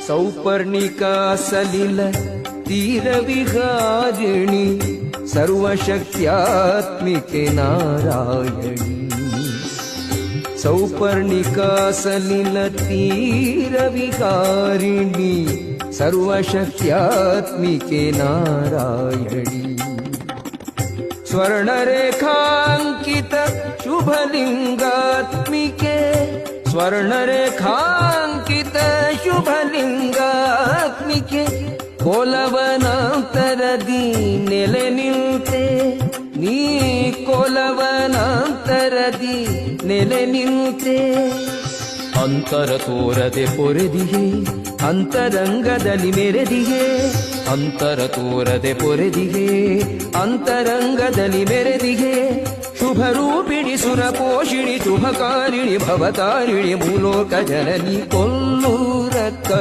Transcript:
ಸೌಪರ್ಣಿಕಾ ಸಲಿಲ ತೀರವಿಹಾರಿಣಿ ಸರ್ವಶಕ್ತ್ಯಾತ್ಮಿಕೆ ನಾರಾಯಣಿ. ಸೌಪರ್ಣಿಕಾ ಸಲಿಲ ತೀರವಿಹಾರಿಣಿ ಸರ್ವಶಕ್ತ್ಯಾತ್ಮಿಕೆ ನಾರಾಯಣಿ. स्वर्णरेखांकित शुभलिंगात्मिके स्वर्णरेखांकित शुभलिंगात्मिके कोलवनांतरदी नेले निल्ते ನೀ ಕೋಲವನಾಂತರದಿ ನೆಲೆ ನಿಂತೆ. ಅಂತರ ತೋರದೆ ಪೊರೆದಿಯೇ ಅಂತರಂಗದಲ್ಲಿ ಮೆರೆದಿಯೇ, ಅಂತರ ತೋರದೆ ಪೊರೆದಿಯೇ ಅಂತರಂಗದಲ್ಲಿ ಮೆರೆದಿಯೇ. ಶುಭರೂಪಿಣಿ ಸುರಪೋಷಿಣಿ ಶುಭಕಾರಿಣಿ ಭವತಾರಿಣಿ ಭೂಲೋಕ ಜನನಿ ಕೊಲ್ಲೂರಕ್ಕ